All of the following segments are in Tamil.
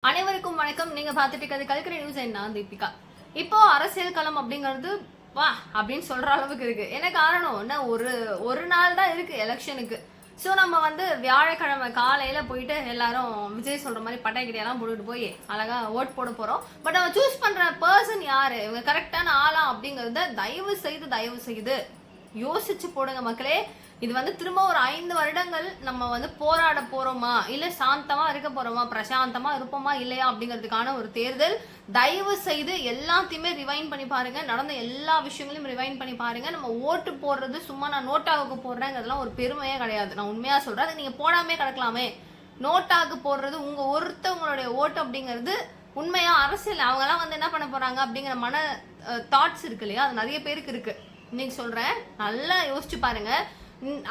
அனைவருக்கும் வணக்கம். நீங்க பார்த்துட்டு இருக்கிறது கல்கரி நியூஸ். நான் தீபிகா. இப்போ அரசியல் களம் அப்படிங்கிறது வா அப்படின்னு சொல்ற அளவுக்கு இருக்கு. என்ன காரணம்? என்ன ஒரு நாள் தான் இருக்கு எலெக்ஷனுக்கு. ஸோ நம்ம வியாழக்கிழமை காலையில போயிட்டு எல்லாரும் விஜய் சொல்ற மாதிரி பட்டாக்கிட்டியெல்லாம் போட்டுட்டு போய் அழகா ஓட் போட போறோம். பட் நம்ம சூஸ் பண்ற பர்சன் யாரு, இவங்க கரெக்டான ஆளா அப்படிங்கறத தயவு செய்து யோசிச்சு போடுங்க மக்களே. இது திரும்ப ஒரு 5 வருடங்கள் நம்ம போராட போறோமா, இல்ல சாந்தமா இருக்க போறோமா, பிரசாந்தமா இருப்போமா இல்லையா அப்படிங்கிறதுக்கான ஒரு தேர்தல். தயவு செய்து எல்லாத்தையுமே ரிவைண்ட் பண்ணி பாருங்க. நடந்த எல்லா விஷயங்களையும் ரிவைண்ட் பண்ணி பாருங்க. நம்ம ஓட்டு போடுறது சும்மா நான் நோட்டாவுக்கு போடுறேங்கிறதுலாம் ஒரு பெருமையே கிடையாது. நான் உண்மையா சொல்றேன். அது நீங்க போடாமே கிடக்கலாமே. நோட்டாக்கு போடுறது உங்களுடைய ஓட்டு அப்படிங்கிறது உண்மையா அரசியல் அவங்கெல்லாம் என்ன பண்ண போறாங்க அப்படிங்கிற மன தாட்ஸ் இருக்கு இல்லையா, அது நிறைய பேருக்கு இருக்கு. இன்னைக்கு சொல்றேன், நல்லா யோசிச்சு பாருங்க.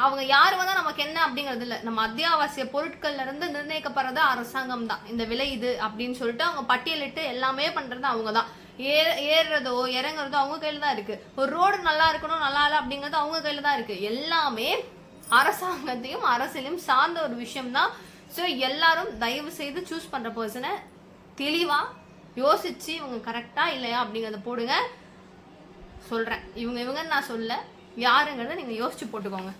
அவங்க யாரு நமக்கு என்ன அப்படிங்கிறது இல்ல. நம்ம அத்தியாவசிய பொருட்கள்ல இருந்து நிர்ணயிக்கப்படுறது அரசாங்கம் தான். இந்த விலை இது அப்படின்னு சொல்லிட்டு அவங்க பட்டியலிட்டு எல்லாமே பண்றது அவங்கதான். ஏறுறதோ இறங்குறதோ அவங்க கையில தான் இருக்கு. ஒரு ரோடு நல்லா இருக்கணும் நல்லா இல்லை அப்படிங்கிறது அவங்க கையில தான் இருக்கு. எல்லாமே அரசாங்கத்தையும் அரசியலையும் சார்ந்த ஒரு விஷயம் தான். ஸோ எல்லாரும் தயவு செய்து சூஸ் பண்ற பர்சனை தெளிவா யோசிச்சு இவங்க கரெக்டா இல்லையா அப்படிங்கறத போடுங்க. சொல்றேன், இவங்க நான் சொல்ல யாருங்கிறத நீங்க யோசிச்சு போட்டுக்கோங்க.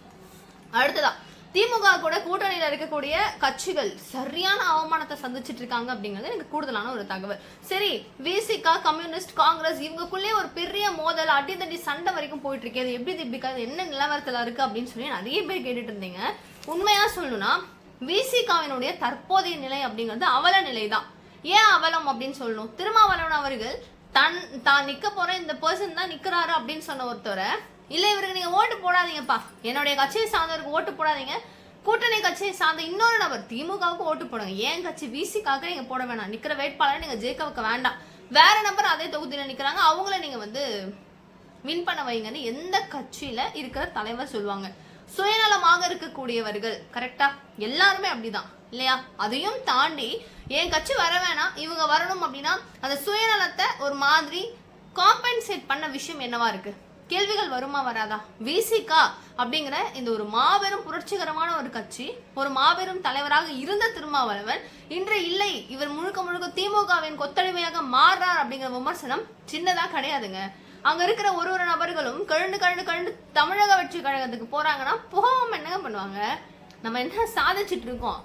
அடுத்ததா திமுக கூட கூட்டணியில இருக்கக்கூடிய கட்சிகள் சரியான அவமானத்தை சந்திச்சிட்டு இருக்காங்க அப்படிங்கிறது எனக்கு கூடுதலான ஒரு தகவல். சரி, விசிகா, கம்யூனிஸ்ட், காங்கிரஸ் இவங்களுக்குள்ளே ஒரு பெரிய மோதல் அடித்தடி சண்டை வரைக்கும் போயிட்டு இருக்கு. அது எப்படி திப்பிக்கா, என்ன நிலவரத்துல இருக்கு அப்படின்னு சொல்லி நிறைய பேர் கேட்டுட்டு இருந்தீங்க. உண்மையா சொல்லணும்னா விசிகாவினுடைய தற்போதைய நிலை அப்படிங்கிறது அவல நிலை தான். ஏன் அவலம் அப்படின்னு சொல்லணும்? திருமாவளவன் அவர்கள் தான் நிக்க போற இந்த பர்சன் தான் நிக்கிறாரு அப்படின்னு சொன்ன ஒருத்தரை, இல்ல இவருக்கு நீங்க ஓட்டு போடாதீங்கப்பா, என்னுடைய கட்சியை சார்ந்தவருக்கு ஓட்டு போடாதீங்க, கூட்டணி கட்சியை சார்ந்த இன்னொரு நபர் திமுகவுக்கு ஓட்டு போடுங்க, ஏன் கட்சி விசிக்காக நீங்க போட வேணாம், நிக்கிற வேட்பாளர் நீங்க ஜெயிக்க வைக்க வேண்டாம், வேற நபர் அதே தொகுதியில நிக்கிறாங்க அவங்கள நீங்க வின் பண்ண வைங்கன்னு எந்த கட்சியில இருக்கிற தலைவர் சொல்லுவாங்க? சுயநலமாக இருக்கக்கூடியவர்கள் கரெக்டா எல்லாருமே அப்படிதான் இல்லையா? அதையும் தாண்டி என் கட்சி வர வேணாம் இவங்க வரணும் அப்படின்னா அந்த சுயநலத்தை ஒரு மாதிரி காம்பன்சேட் பண்ண விஷயம் என்னவா இருக்கு? கேள்விகள் வருமா வராதா? விசிகா அப்படிங்கிற இந்த ஒரு மாபெரும் புரட்சிகரமான ஒரு கட்சி, ஒரு மாபெரும் தலைவராக இருந்த திருமாவளவன் இன்று இல்லை, இவர் முழுக்க திமுகவின் கொத்தடிமையாக மாறுறார் அப்படிங்கிற விமர்சனம் சின்னதா கிடையாதுங்க. அங்க இருக்கிற ஒரு நபர்களும் கழுண்டு தமிழக வெற்றி கழகத்துக்கு போறாங்கன்னா போகாம என்னங்க பண்ணுவாங்க? நம்ம என்ன சாதிச்சுட்டு இருக்கோம்?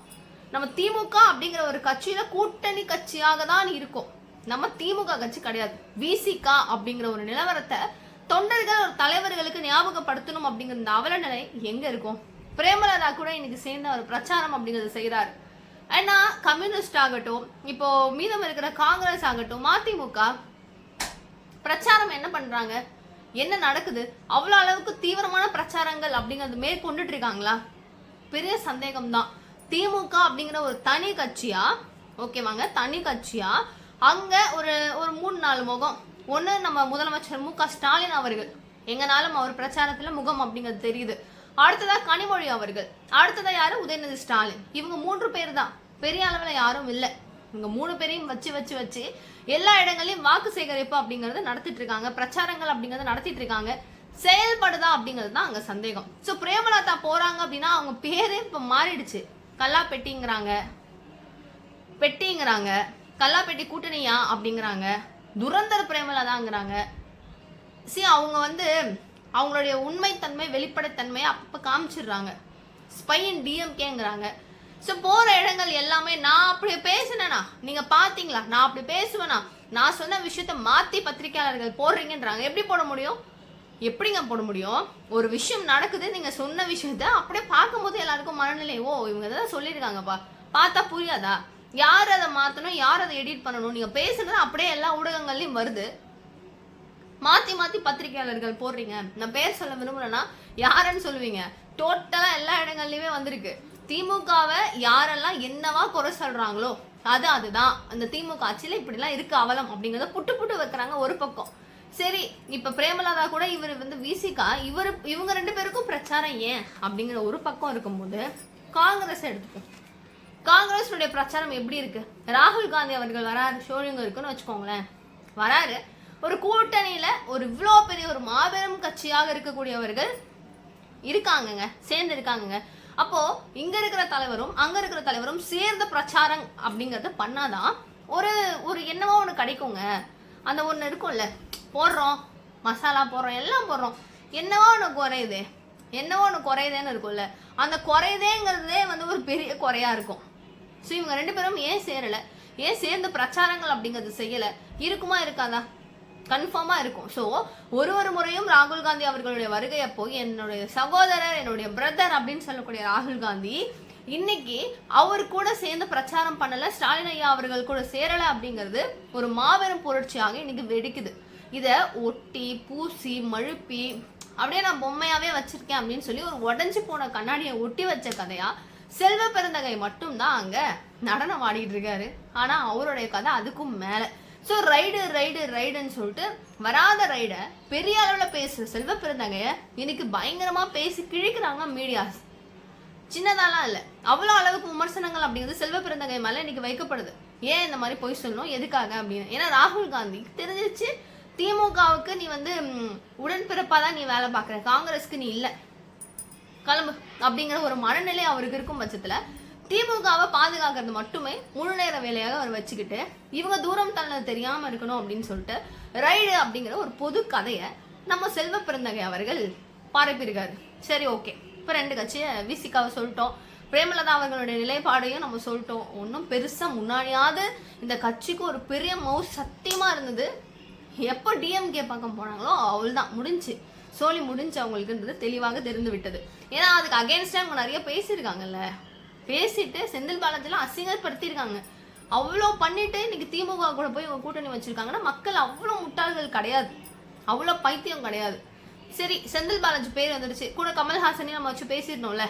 நம்ம திமுக அப்படிங்கிற ஒரு கட்சியில கூட்டணி கட்சியாக தான் இருக்கும். நம்ம திமுக கட்சி கிடையாது. விசிகா அப்படிங்கிற ஒரு நிலவரத்தை தொண்டர்கள் ஒரு தலைவர்களுக்கு ஞாபகப்படுத்தணும் அப்படிங்கிற இந்த அவல நிலை எங்க இருக்கும்? பிரேமலதா கூட இன்னைக்கு சேர்ந்த ஒரு பிரச்சாரம் அப்படிங்கிறது செய்யறாரு. ஏன்னா கம்யூனிஸ்ட் ஆகட்டும், இப்போ மீதம் இருக்கிற காங்கிரஸ் ஆகட்டும், மதிமுக பிரச்சாரம் என்ன பண்றாங்க, என்ன நடக்குது? அவ்வளவு அளவுக்கு தீவிரமான பிரச்சாரங்கள் அப்படிங்கிறது மேற்கொண்டுட்டு இருக்காங்களா? பெரிய சந்தேகம் தான். திமுக அப்படிங்கிற ஒரு தனி கட்சியா, ஓகேவாங்க, தனி கட்சியா அங்க ஒரு 3-4 முகம். ஒண்ணு நம்ம முதலமைச்சர் மு க ஸ்டாலின் அவர்கள், எங்கனாலும் அவர் பிரச்சாரத்துல முகம் அப்படிங்கிறது தெரியுது. அடுத்ததா கனிமொழி அவர்கள், அடுத்ததா யாரு, உதயநிதி ஸ்டாலின். இவங்க 3 பேர் தான், பெரிய அளவுல யாரும் இல்லை. இவங்க 3 பேரையும் வச்சு எல்லா இடங்களையும் வாக்கு சேகரிப்பு அப்படிங்கறது நடத்திட்டு இருக்காங்க, பிரச்சாரங்கள் அப்படிங்கறது நடத்திட்டு இருக்காங்க. செயல்படுதா அப்படிங்கிறது தான் அங்க சந்தேகம். சோ பிரேமலதா போறாங்க அப்படின்னா அவங்க பேரே இப்ப மாறிடுச்சு. கல்லா பெட்டிங்கிறாங்க, கல்லா பெட்டி கூட்டணியா அப்படிங்கிறாங்க, துரந்தர பிரேமலதாங்கிறாங்க. அவங்க அவங்களுடைய உண்மைத்தன்மை வெளிப்படைத்தன்மையை அப்ப காமிச்சிடுறாங்க. ஸ்பைன் டிஎம்கேங்கிறாங்க. ஸோ போற இடங்கள் எல்லாமே நான் அப்படி பேசினேனா, நீங்க பாத்தீங்களா, நான் அப்படி பேசுவேனா, நான் சொன்ன விஷயத்த மாத்தி பத்திரிகையாளர்கள் போடுறீங்கன்றாங்க. எப்படி போட முடியும்? எப்படிங்க போட முடியும்? ஒரு விஷயம் நடக்குது, நீங்க சொன்ன விஷயத்த அப்படியே பார்க்கும்போது எல்லாருக்கும் மனநிலை, ஓ இவங்க தான் சொல்லியிருக்காங்கப்பா, பார்த்தா புரியாதா? யார் அதை மாத்தணும், யார் அதை எடிட் பண்ணணும், நீங்க பேசுறது அப்படியே எல்லா ஊடகங்கள்லயும் வருது, மாத்தி பத்திரிகையாளர்கள் போடுறீங்க. நான் பேர் சொல்ல விரும்புறேன்னா யாருன்னு சொல்லுவீங்க? டோட்டலா எல்லா இடங்கள்லயுமே வந்திருக்கு. திமுகவை யாரெல்லாம் என்னவா குறை சொல்றாங்களோ அதுதான் அந்த திமுக ஆட்சியில இப்படி எல்லாம் இருக்கு அவலம் அப்படிங்கறத புட்டு வைக்கிறாங்க ஒரு பக்கம். சரி, இப்ப பிரேமலதா கூட இவர் விசிகா இவங்க 2 பேருக்கும் பிரச்சாரம் ஏன் அப்படிங்கிற ஒரு பக்கம் இருக்கும்போது, காங்கிரஸ் எடுத்துப்போம். காங்கிரஸ் பிரச்சாரம் எப்படி இருக்கு? ராகுல் காந்தி அவர்கள் வராரு, ஷோலிங்க இருக்குன்னு வச்சுக்கோங்களேன், வராரு. ஒரு கூட்டணியில ஒரு இவ்வளோ பெரிய ஒரு மாபெரும் கட்சியாக இருக்கக்கூடியவர்கள் இருக்காங்கங்க, சேர்ந்து இருக்காங்க. அப்போ இங்க இருக்கிற தலைவரும் அங்க இருக்கிற தலைவரும் சேர்ந்த பிரச்சாரம் அப்படிங்கறத பண்ணாதான் ஒரு ஒரு என்னவோ ஒன்று கிடைக்குங்க. அந்த ஒன்று இருக்கும்ல, போடுறோம் மசாலா போடுறோம் எல்லாம் போடுறோம், என்னவோ ஒன்று குறையுது, என்னவோ ஒன்று குறையுதேன்னு இருக்கும்ல, அந்த குறையுதேங்கிறதே வந்து ஒரு பெரிய குறையா இருக்கும். ஸோ இவங்க 2 பேரும் ஏன் சேரலை, ஏன் சேர்ந்து பிரச்சாரங்கள் அப்படிங்கிறது செய்யலை, இருக்குமா இருக்காதா? கன்ஃபார்மா இருக்கும். ஸோ ஒரு முறையும் ராகுல் காந்தி அவர்களுடைய வருகை அப்போ என்னுடைய சகோதரர், என்னுடைய பிரதர் அப்படின்னு சொல்லக்கூடிய ராகுல் காந்தி இன்னைக்கு அவர் கூட சேர்ந்து பிரச்சாரம் பண்ணல, ஸ்டாலின் ஐயா அவர்கள் கூட சேரல அப்படிங்கிறது ஒரு மாபெரும் புரட்சியாக இன்னைக்கு வெடிக்குது. இதை ஒட்டி பூசி மழுப்பி அப்படியே நான் பொம்மையாவே வச்சிருக்கேன் அப்படின்னு சொல்லி ஒரு உடஞ்சி போன கண்ணாடியை ஒட்டி வச்ச கதையா செல்வ பெருந்தகை மட்டும்தான் அங்க நடனம் ஆடிட்டு இருக்காரு. ஆனா அவருடைய கதை அதுக்கும் மேல. ஸோ ரைடுன்னு சொல்லிட்டு வராத ரைட பெரிய அளவில் பேசுற செல்வ பெருந்தகைய இன்னைக்கு பயங்கரமா பேசி கிழிக்கிறாங்க மீடியாஸ். சின்னதாலாம் இல்லை, அவ்வளோ அளவுக்கு விமர்சனங்கள் அப்படிங்கிறது செல்வ பெருந்தகை மேலே இன்னைக்கு வைக்கப்படுது. ஏன் இந்த மாதிரி பொய் சொல்லணும், எதுக்காக அப்படின்னு. ஏன்னா ராகுல் காந்தி தெரிஞ்சிச்சு திமுகவுக்கு நீ வந்து உடன்பிறப்பாதான் நீ வேலை பார்க்குற, காங்கிரஸ்க்கு நீ இல்லை, கிளம்பு அப்படிங்கிற ஒரு மனநிலை அவருக்கு இருக்கும் பட்சத்துல திமுகவை பாதுகாக்கிறது மட்டுமே முழு நேர வேலையாக அவர் வச்சுக்கிட்டு இவங்க தூரம் தள்ளது தெரியாம இருக்கணும் அப்படின்னு சொல்லிட்டு ரைடு அப்படிங்கிற ஒரு பொது கதையை நம்ம செல்வ பெருந்தகை அவர்கள் பரப்பியிருக்காரு. சரி ஓகே, இப்போ 2 கட்சியை விசிகாவை சொல்லிட்டோம், பிரேமலதா அவர்களுடைய நிலைப்பாடையும் நம்ம சொல்லிட்டோம். ஒன்றும் பெருசா முன்னாடியாவது இந்த கட்சிக்கு ஒரு பெரிய மவுஸ் சத்தியமா இருந்தது. எப்போ டிஎம்கே பக்கம் போனாங்களோ அவள்தான் முடிஞ்சு, சோழி முடிஞ்சு அவங்களுக்குன்றது தெளிவாக தெரிந்து விட்டது. ஏன்னா அதுக்கு அகேன்ஸ்டா அவங்க நிறைய பேசியிருக்காங்கல்ல, பேசிட்டு செந்தில் பாலாஜிலாம் அசிங்கப்படுத்திருக்காங்க. அவ்வளோ பண்ணிட்டு இன்னைக்கு திமுக கூட போய் இவங்க கூட்டணி வச்சிருக்காங்கன்னா மக்கள் அவ்வளோ முட்டாள்கள் கிடையாது, அவ்வளோ பைத்தியம் கிடையாது. சரி, செந்தில் பாலாஜி பேர் வந்துடுச்சு, கூட கமல்ஹாசனையும் நம்ம வச்சு பேசிடணும்ல.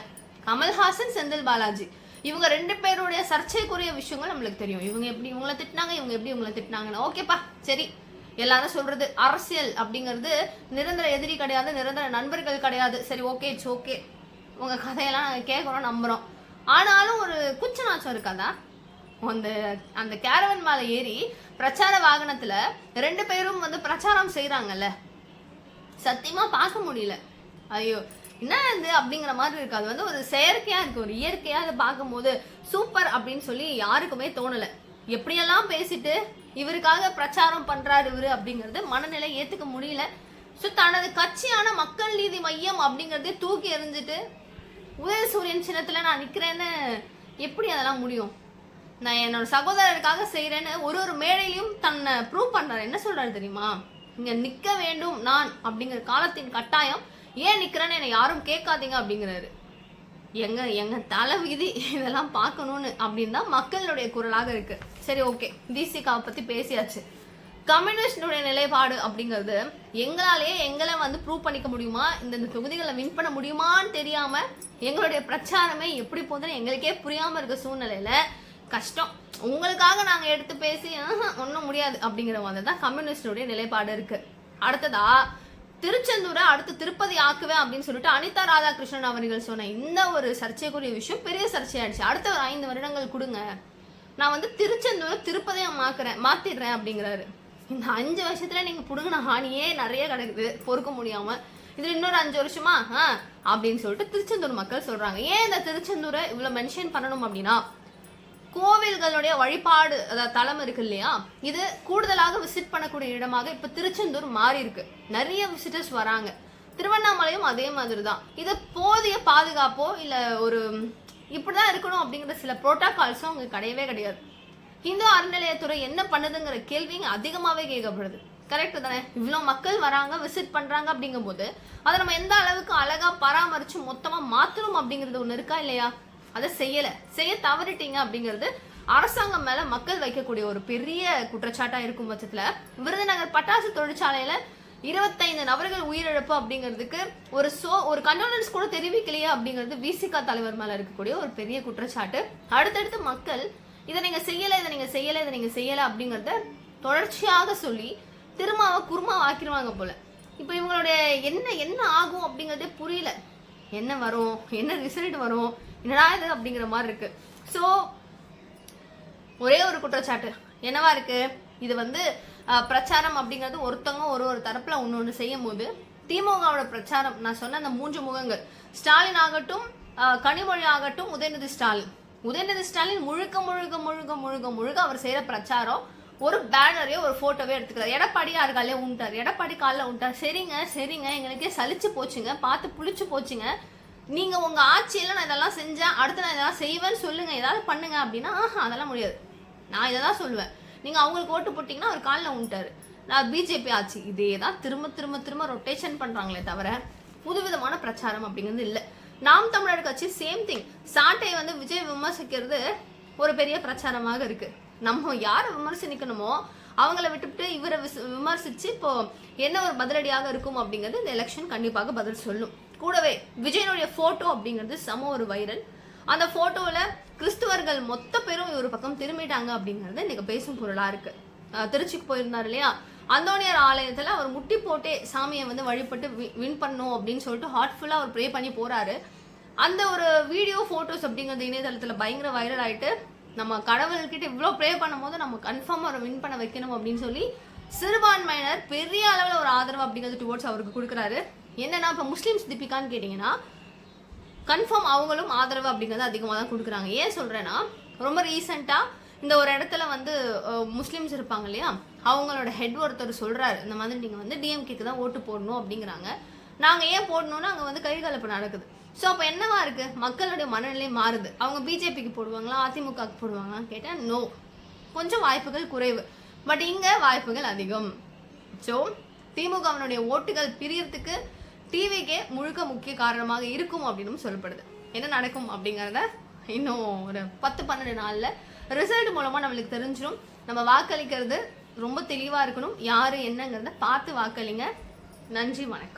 கமல்ஹாசன் செந்தில் பாலாஜி இவங்க 2 பேருடைய சர்ச்சைக்குரிய விஷயங்கள் நம்மளுக்கு தெரியும். இவங்க எப்படி இவங்களை திட்டினாங்க, இவங்க எப்படி இவங்களை திட்டினாங்கன்னு. ஓகேப்பா, சரி, எல்லாரும் சொல்றது அரசியல் அப்படிங்கிறது நிரந்தர எதிரி கிடையாது, நிரந்தர நண்பர்கள் கிடையாது. சரி ஓகே, இட்ஸ் ஓகே, உங்க கதையெல்லாம் நாங்கள் கேட்குறோம் நம்புறோம். ஆனாலும் ஒரு குச்ச நாச்சம் இருக்காதா? அந்த கேரவன் மேலே ஏறி பிரச்சார வாகனத்துல 2 பேரும் வந்து பிரச்சாரம் செய்யறாங்கல்ல, சத்தியமா பார்க்க முடியல. ஐயோ என்ன இது அப்படிங்கிற மாதிரி இருக்கு. அது வந்து ஒரு செயற்கையா இருக்கு, ஒரு இயற்கையா அதை பார்க்கும் போது சூப்பர் அப்படின்னு சொல்லி யாருக்குமே தோணல. எப்படியெல்லாம் பேசிட்டு இவருக்காக பிரச்சாரம் பண்றாரு இவரு அப்படிங்கறது மனநிலை ஏத்துக்க முடியல. ஸோ தனது கட்சியான மக்கள் நீதி மையம் அப்படிங்கறதே தூக்கி எறிஞ்சிட்டு உதயசூரியன் சின்னத்துல நான் நிக்கிறேன்னு எப்படி அதெல்லாம் முடியும்? நான் என்னோட சகோதரருக்காக செய்யறேன்னு ஒரு மேடையிலையும் தன்னை ப்ரூவ் பண்றாரு. என்ன சொல்றாரு தெரியுமா? இங்க நிக்க வேண்டும் நான் அப்படிங்கிற காலத்தின் கட்டாயம், ஏன் நிக்கிறேன்னு என்னை யாரும் கேட்காதீங்க அப்படிங்கிறாரு. எங்க தலை விதி இதெல்லாம் பார்க்கணும்னு அப்படின்னு தான் மக்களுடைய குரலாக இருக்கு. சரி ஓகே, விசிகாவை பத்தி பேசியாச்சு. கம்யூனிஸ்டுடைய நிலைப்பாடு அப்படிங்கிறது எங்களை வந்து ப்ரூவ் பண்ணிக்க முடியுமா, இந்த தொகுதிகளை வின் பண்ண முடியுமான்னு தெரியாம எங்களுடைய பிரச்சாரமே எப்படி போதுன்னு எங்களுக்கே புரியாம இருக்க சூழ்நிலையில கஷ்டம். உங்களுக்காக நாங்க எடுத்து பேசி ஒன்றும் முடியாது அப்படிங்கிற மாதிரி தான் கம்யூனிஸ்டுடைய நிலைப்பாடு இருக்கு. அடுத்ததா திருச்செந்தூரை அடுத்து திருப்பதி ஆக்குவேன் அப்படின்னு சொல்லிட்டு அனிதா ராதாகிருஷ்ணன் அவர்கள் சொன்ன இந்த ஒரு சர்ச்சைக்குரிய விஷயம் பெரிய சர்ச்சையாயிடுச்சு. அடுத்த ஒரு 5 வருடங்கள் கொடுங்க, நான் வந்து திருச்செந்தூரை திருப்பதியா மாத்திடுறேன் அப்படிங்கிறாரு. இந்த 5 வருஷத்துல நீங்க புடுங்கின ஹானியே நிறைய கிடக்குது, பொறுக்க முடியாம இதுல இன்னொரு 5 வருஷமா அப்படின்னு சொல்லிட்டு திருச்செந்தூர் மக்கள் சொல்றாங்க. ஏன் இந்த திருச்செந்தூரை இவ்வளவு மென்ஷன் பண்ணணும் அப்படின்னா, கோவில்களுடைய வழிபாடு அதாவது தலம் இருக்கு இல்லையா, இது கூடுதலாக விசிட் பண்ணக்கூடிய இடமாக இப்ப திருச்செந்தூர் மாறி இருக்கு. நிறைய விசிட்டர்ஸ் வராங்க. திருவண்ணாமலையும் அதே மாதிரி தான். இது போதிய பாதுகாப்போ இல்ல ஒரு இப்படிதான் இருக்கணும் அப்படிங்கிற சில புரோட்டோகால்ஸும் அங்க கிடையவே கிடையாது. இந்து அறநிலையத்துறை என்ன பண்ணுதுங்கிற கேள்வி அதிகமாவே கேட்கப்படுது. கரெக்ட் தானே? இவ்வளவு மக்கள் வராங்க, விசிட் பண்றாங்க அப்படிங்கும் போது அதை நம்ம எந்த அளவுக்கு அழகா பராமரிச்சு மொத்தமா மாத்தணும் அப்படிங்கிறது ஒண்ணு இருக்கா இல்லையா? அதை செய்ய தவறிட்டீங்க அப்படிங்கிறது அரசாங்கம் மேல மக்கள் வைக்கக்கூடிய ஒரு பெரிய குற்றச்சாட்டா இருக்கும் பட்சத்துல விருதுநகர் பட்டாசு தொழிற்சாலையில 25 நபர்கள் உயிரிழப்பு அப்படிங்கிறதுக்கு ஒரு கண்டோலன்ஸ் கூட தெரிவிக்கலையே அப்படிங்கிறது விசிகா தலைவர் மேல இருக்கக்கூடிய ஒரு பெரிய குற்றச்சாட்டு. அடுத்தடுத்து மக்கள் இதை நீங்க செய்யல அப்படிங்கறத தொடர்ச்சியாக சொல்லி திருமாவை குருமா ஆக்கிடுவாங்க போல. இப்ப இவங்களுடைய என்ன ஆகும் அப்படிங்கறதே புரியல. என்ன வரும், என்ன ரிசல்ட் வரும், என்னடா இது அப்படிங்கிற மாதிரி இருக்கு. ஸோ ஒரே ஒரு குற்றச்சாட்டு என்னவா இருக்கு, இது வந்து பிரச்சாரம் அப்படிங்கிறது ஒருத்தவங்க ஒரு தரப்புல ஒன்று செய்யும் போது திமுகவோட பிரச்சாரம், நான் சொன்ன அந்த 3 முகங்கள், ஸ்டாலின் ஆகட்டும், கனிமொழி ஆகட்டும், உதயநிதி ஸ்டாலின், உதயநிதி ஸ்டாலின் முழுக்க முழுக்க முழுக்க முழுக்க முழுக்க அவர் செய்யற பிரச்சாரம் ஒரு பேனரையோ ஒரு போட்டோவே எடுத்துக்கிறார். எடப்பாடி யாரு காலையில உண்டார், எடப்பாடி காலைல உண்டார். சரிங்க சரிங்க, எங்களுக்கே சலிச்சு போச்சுங்க, பார்த்து புளிச்சு போச்சுங்க. நீங்க உங்க ஆட்சியில நான் இதெல்லாம் செஞ்சேன், அடுத்து நான் இதெல்லாம் செய்வேன்னு சொல்லுங்க, ஏதாவது பண்ணுங்க அப்படின்னா அதெல்லாம் முடியாது. நான் இதை தான் சொல்லுவேன். நீங்க அவங்களுக்கு ஓட்டு போட்டீங்கன்னா அவர் காலில் உண்டாரு. நான் பிஜேபி ஆட்சி இதே தான் திரும்ப திரும்ப திரும்ப ரொட்டேஷன் பண்றாங்களே தவிர புதுவிதமான பிரச்சாரம் அப்படிங்கிறது இல்லை. நாம் தமிழர் கட்சி சேம் திங். சாட்டை வந்து விஜய் விமர்சிக்கிறது ஒரு பெரிய பிரச்சாரமாக இருக்கு. நம்ம யாரை விமர்சனிக்கணுமோ அவங்கள விட்டுவிட்டு இவரை விமர்சிச்சு இப்போ என்ன ஒரு பதிலடியாக இருக்கும் அப்படிங்கிறது இந்த எலெக்ஷன் கண்டிப்பாக பதில் சொல்லும். கூடவே விஜயனுடைய போட்டோ அப்படிங்கிறது சம ஒரு வைரல். அந்த போட்டோல கிறிஸ்துவர்கள் மொத்த பேரும் ஒரு பக்கம் திரும்பிட்டாங்க அப்படிங்கிறது இன்னைக்கு பேசும் பொருளா இருக்கு. திருச்சிக்கு போயிருந்தாரு இல்லையா, அந்தோனியார் ஆலயத்துல அவர் முட்டி போட்டே சாமியை வந்து வழிபட்டு வின் பண்ணும் அப்படின்னு சொல்லிட்டு ஹார்ட்ஃபுல்லா அவர் ப்ரே பண்ணி போறாரு. அந்த ஒரு வீடியோ போட்டோஸ் அப்படிங்கிறது இணையதளத்துல பயங்கர வைரல் ஆயிட்டு, நம்ம கடவுள்கிட்ட இவ்வளோ ப்ரே பண்ணும் போது நம்ம கன்ஃபார்ம் அவரை வின் பண்ண வைக்கணும் அப்படின்னு சொல்லி சிறுபான்மையினர் பெரிய அளவில் ஒரு ஆதரவு அப்படிங்கிறது டுவோர்ட்ஸ் அவருக்கு கொடுக்குறாரு. என்னன்னா இப்போ முஸ்லீம்ஸ் தீபிகான்னு கேட்டிங்கன்னா கன்ஃபார்ம் அவங்களும் ஆதரவு அப்படிங்கிறது அதிகமாக தான் கொடுக்குறாங்க. ஏன் சொல்கிறேன்னா, ரொம்ப ரீசெண்டாக இந்த ஒரு இடத்துல வந்து முஸ்லீம்ஸ் இருப்பாங்க இல்லையா, அவங்களோட ஹெட் ஒருத்தர் சொல்கிறாரு, இந்த மாதிரி நீங்கள் வந்து டிஎம்கேக்கு தான் ஓட்டு போடணும் அப்படிங்கிறாங்க. நாங்கள் ஏன் போடணும்னா அங்கே வந்து கைகலப்பு நடக்குது. ஸோ அப்போ என்னவா இருக்குது, மக்களுடைய மனநிலை மாறுது. அவங்க பிஜேபிக்கு போடுவாங்களா அதிமுகவுக்கு போடுவாங்களான்னு கேட்டால் நோ, கொஞ்சம் வாய்ப்புகள் குறைவு. பட் இங்கே வாய்ப்புகள் அதிகம். ஸோ திமுகவினுடைய ஓட்டுகள் பிரியறதுக்கு டிவிக்கே முழுக்க முக்கிய காரணமாக இருக்கும் அப்படின்னு சொல்லப்படுது. என்ன நடக்கும் அப்படிங்கிறத இன்னும் ஒரு 10-12 நாளில் ரிசல்ட் மூலமாக நம்மளுக்கு தெரிஞ்சிடும். நம்ம வாக்களிக்கிறது ரொம்ப தெளிவாக இருக்கணும். யார் என்னங்கிறத பார்த்து வாக்களிங்க. நன்றி, வணக்கம்.